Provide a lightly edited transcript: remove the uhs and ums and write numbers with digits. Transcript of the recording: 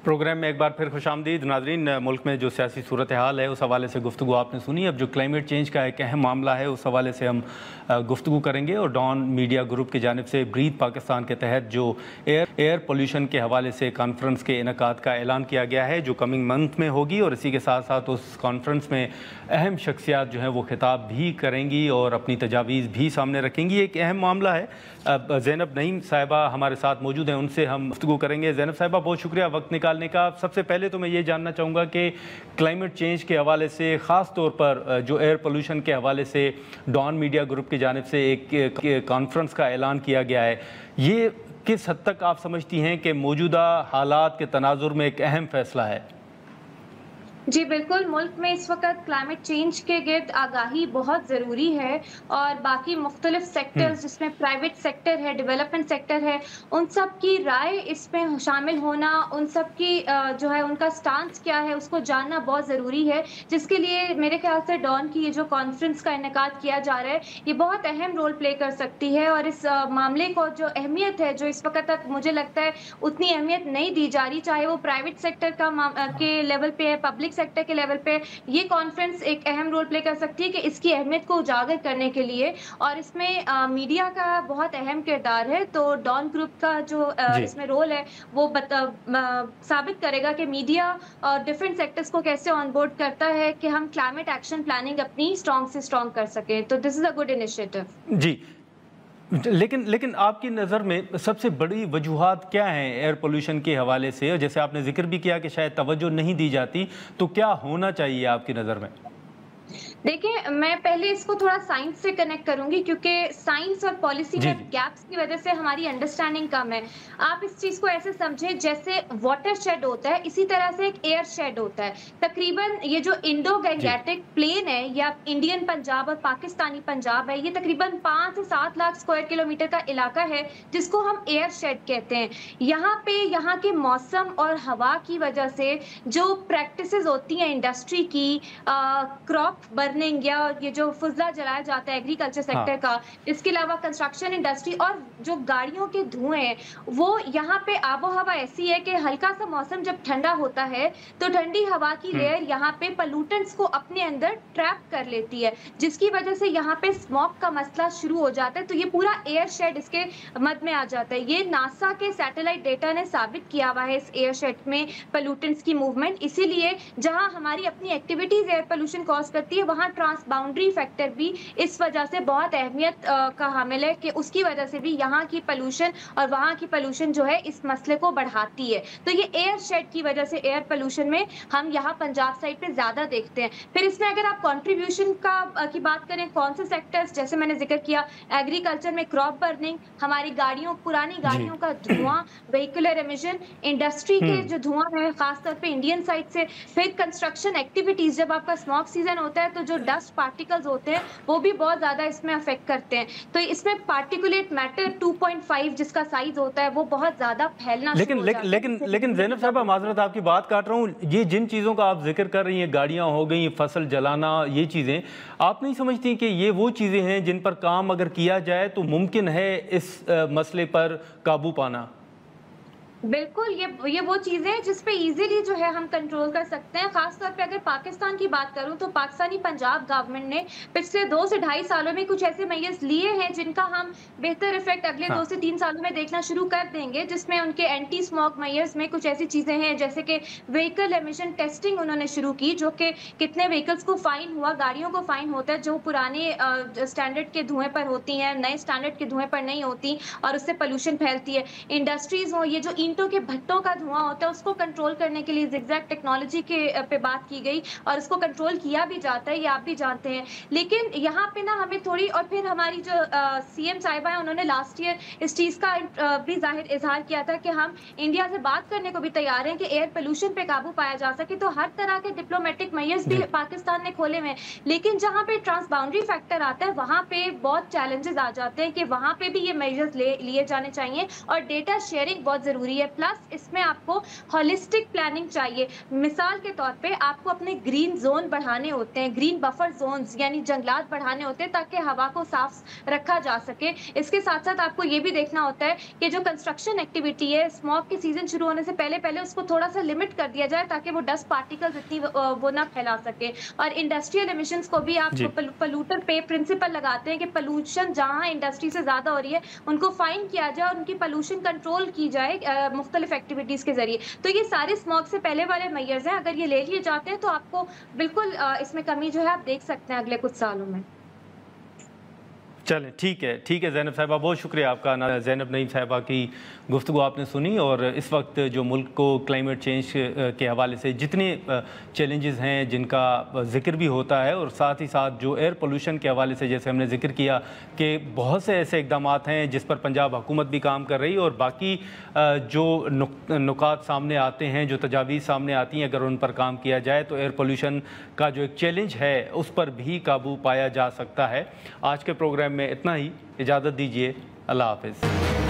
Programme में एक बार फिर खुशामदीद नाज़रीन। मुल्क में जो सियासी सूरत हाल है उस हवाले से गुफ्तगू आपने सुनी। अब जो क्लाइमेट चेंज का एक अहम मामला है उस हवाले से हम गुफ्तगू करेंगे। और डॉन मीडिया ग्रुप की जानिब से ब्रीथ पाकिस्तान के तहत जो एयर पोल्यूशन के हवाले से कॉन्फ्रेंस के इनकाद का ऐलान किया गया है जो कमिंग मंथ में होगी, और इसी के साथ साथ उस कॉन्फ्रेंस में अहम शख्सियात जो हैं वो खिताब भी करेंगी और अपनी तजावीज़ भी सामने रखेंगी। एक अहम मामला है। अब ज़ैनब नईम साहिबा हमारे साथ मौजूद हैं, उनसे हम गुफ्तगू करेंगे। ज़ैनब साहिबा, बहुत शुक्रिया वक्त निकालने का। सबसे पहले तो मैं ये जानना चाहूँगा कि क्लाइमेट चेंज के हवाले से ख़ास तौर पर जो एयर पोल्यूशन के हवाले से डॉन मीडिया ग्रुप की जानिब से एक कॉन्फ्रेंस का ऐलान किया गया है, ये किस हद तक आप समझती हैं कि मौजूदा हालात के तनाजुर में एक अहम फ़ैसला है? जी बिल्कुल, मुल्क में इस वक्त क्लाइमेट चेंज के गिर्द आगाही बहुत ज़रूरी है और बाकी मुख्तलिफ सेक्टर्स जिसमें प्राइवेट सेक्टर है, डेवलपमेंट सेक्टर है, उन सब की राय इसमें शामिल होना, उन सब की जो है उनका स्टांस क्या है उसको जानना बहुत ज़रूरी है, जिसके लिए मेरे ख्याल से डॉन की ये जो कॉन्फ्रेंस का इनेकाद किया जा रहा है ये बहुत अहम रोल प्ले कर सकती है। और इस मामले को जो अहमियत है जो इस वक्त तक मुझे लगता है उतनी अहमियत नहीं दी जा रही, चाहे वो प्राइवेट सेक्टर का के लेवल पे है, पब्लिक सेक्टर के लेवल पे, ये कॉन्फ्रेंस एक अहम रोल प्ले कर सकती है कि इसकी अहमियत को उजागर करने के लिए। और इसमें मीडिया का बहुत अहम किरदार है, तो डॉन ग्रुप का जो इसमें रोल है वो साबित करेगा कि मीडिया और डिफरेंट सेक्टर्स को कैसे ऑन बोर्ड करता है कि हम क्लाइमेट एक्शन प्लानिंग अपनी स्ट्रॉन्ग से स्ट्रॉन्ग कर सकें। तो this is a good initiative. जी, लेकिन आपकी नज़र में सबसे बड़ी वजूहात क्या हैं एयर पोल्यूशन के हवाले से? जैसे आपने जिक्र भी किया कि शायद तवज्जो नहीं दी जाती, तो क्या होना चाहिए आपकी नज़र में? देखिए, मैं पहले इसको थोड़ा साइंस से कनेक्ट करूंगी क्योंकि साइंस और पॉलिसी में गैप्स की वजह से हमारी अंडरस्टैंडिंग कम है। आप इस चीज को ऐसे समझें जैसे वाटर शेड होता है, इसी तरह से एक एयर शेड होता है। तकरीबन ये जो इंडो गैंगेटिक प्लेन है या इंडियन पंजाब और पाकिस्तानी पंजाब है, ये तकरीबन 5 से 7 लाख स्क्वायर किलोमीटर का इलाका है जिसको हम एयर शेड कहते हैं। यहाँ पे यहाँ के मौसम और हवा की वजह से जो प्रैक्टिसेस होती हैं इंडस्ट्री की, क्रॉप बर्निंग या ये जो फुजला जलाया जाता है एग्रीकल्चर सेक्टर का, इसके अलावा कंस्ट्रक्शन इंडस्ट्री और जो गाड़ियों के धुएं हैं, वो यहाँ पे आबो हवा ऐसी है कि हल्का सा मौसम जब ठंडा होता है तो ठंडी हवा की लेयर यहाँ पे पोल्यूटेंट्स को अपने अंदर ट्रैप कर लेती है, जिसकी वजह से यहाँ पे स्मॉग का मसला शुरू हो जाता है। तो ये पूरा एयर शेड इसके मद में आ जाता है। ये नासा के सैटेलाइट डेटा ने साबित किया हुआ है इस एयर शेड में पोल्यूटेंट्स की मूवमेंट। इसीलिए जहाँ हमारी अपनी एक्टिविटीज एयर पोल्यूशन कॉज करती है, वहाँ ट्रांस बाउंड्री फैक्टर भी इस वजह से बहुत अहमियत का हामिल है कि उसकी वजह से भी यहाँ की पोल्यूशन और वहाँ की पोल्यूशन जो है इस मसले को बढ़ाती है। तो ये एयर शेड की वजह से एयर पोल्यूशन में हम यहाँ पंजाब साइड पे ज्यादा देखते हैं। फिर इसमें अगर आप कंट्रीब्यूशन की बात करें, कौन से सेक्टर्स, जैसे मैंने जिक्र किया एग्रीकल्चर में क्रॉप बर्निंग, हमारी गाड़ियों, पुरानी गाड़ियों का धुआं, व्हीकुलर एमिशन, इंडस्ट्री के जो धुआं है खासतौर पे इंडियन साइड से, फिर कंस्ट्रक्शन एक्टिविटीज, जब आपका स्मॉग सीजन होता है तो जो डस्ट पार्टिकल्स होते हैं वो भी बहुत ज्यादा इसमें अफेक्ट करते हैं। तो इसमें पार्टिकुलेट मैटर 2.5 जिसका साइज होता है वो बहुत ज्यादा फैलना लेकिन ज़ैनब साहबा, माजरत आपकी बात काट रहा हूँ, ये जिन चीज़ों का आप जिक्र कर रही हैं, गाड़ियाँ हो गई, फसल जलाना, ये चीज़ें आप नहीं समझती कि ये वो चीज़ें हैं जिन पर काम अगर किया जाए तो मुमकिन है इस मसले पर काबू पाना? बिल्कुल, ये वो चीजें हैं जिस पे इजीली जो है हम कंट्रोल कर सकते हैं। खासतौर पे अगर पाकिस्तान की बात करूं तो पाकिस्तानी पंजाब गवर्नमेंट ने पिछले 2 से ढाई सालों में कुछ ऐसे मेजर्स लिए हैं जिनका हम बेहतर इफेक्ट अगले 2 से 3 सालों में देखना शुरू कर देंगे, जिसमें उनके एंटी स्मॉग मेजर्स में कुछ ऐसी चीजें हैं जैसे कि व्हीकल एमिशन टेस्टिंग उन्होंने शुरू की, जो कि कितने व्हीकल्स को फाइन हुआ, गाड़ियों को फाइन होता है जो पुराने स्टैंडर्ड के धुएं पर होती हैं, नए स्टैंडर्ड के धुएं पर नहीं होती और उससे पोल्यूशन फैलती है। इंडस्ट्रीज हो, ये जो ईंटों के भट्टों का धुआं होता है उसको कंट्रोल करने के लिए ज़िगज़ैग टेक्नोलॉजी के पे बात की गई और इसको कंट्रोल किया भी जाता है, ये आप भी जानते हैं। लेकिन यहाँ पे ना हमें थोड़ी, और फिर हमारी जो सीएम साहिबा है उन्होंने लास्ट ईयर इस चीज़ का भी इजहार किया था कि हम इंडिया से बात करने को भी तैयार हैं कि एयर पोल्यूशन पे काबू पाया जा सके। तो हर तरह के डिप्लोमेटिक मेजर्स भी पाकिस्तान ने खोले हुए, लेकिन जहाँ पे ट्रांस बाउंड्री फैक्टर आता है वहाँ पे बहुत चैलेंजेस आ जाते हैं कि वहाँ पे भी ये मेजर्स लिए जाने चाहिए। और डेटा शेयरिंग बहुत ज़रूरी है। ज़रूरी है। प्लस इसमें आपको होलिस्टिक प्लानिंग चाहिए। मिसाल के तौर पे आपको अपने ग्रीन ज़ोन बढ़ाने होते हैं, ग्रीन बफर ज़ोन्स यानी जंगलात बढ़ाने होते हैं ताकि हवा को साफ रखा जा सके। इसके साथ-साथ आपको ये भी देखना होता है कि जो कंस्ट्रक्शन एक्टिविटी है, स्मॉग के सीज़न शुरू होने से पहले उसको थोड़ा-सा लिमिट कर दिया जाए ताकि वो डस्ट पार्टिकल्स इतनी वो ना फैला सके। और इंडस्ट्रियल एमिशंस को भी आप पोल्यूटर पे प्रिंसिपल लगाते हैं कि पोल्यूशन जहाँ इंडस्ट्री से ज़्यादा हो रही है, उनको फाइन किया जाए और उनकी पोल्यूशन कंट्रोल की जाए मुख्तलिफ एक्टिविटीज़ के ज़रिए। तो ये सारे स्मॉग से पहले वाले मेजर्स हैं, अगर ये ले लिए जाते हैं तो आपको बिल्कुल इसमें कमी जो है आप देख सकते हैं अगले कुछ सालों में। चलें, ठीक है ज़ैनब साहिबा, बहुत शुक्रिया आपका। ज़ैनब नईम साहिबा की गुफ्तगू आपने सुनी, और इस वक्त जो मुल्क को क्लाइमेट चेंज के हवाले से जितने चैलेंजेस हैं जिनका ज़िक्र भी होता है, और साथ ही साथ जो एयर पोल्यूशन के हवाले से जैसे हमने ज़िक्र किया कि बहुत से ऐसे इक़दाम हैं जिस पर पंजाब हुकूमत भी काम कर रही है, और बाकी जो नुकात सामने आते हैं, जो तजावीज़ सामने आती हैं, अगर उन पर काम किया जाए तो एयर पोल्यूशन का जो एक चैलेंज है उस पर भी काबू पाया जा सकता है। आज के प्रोग्राम में इतना ही, इजाज़त दीजिए, अल्लाह हाफ़िज़।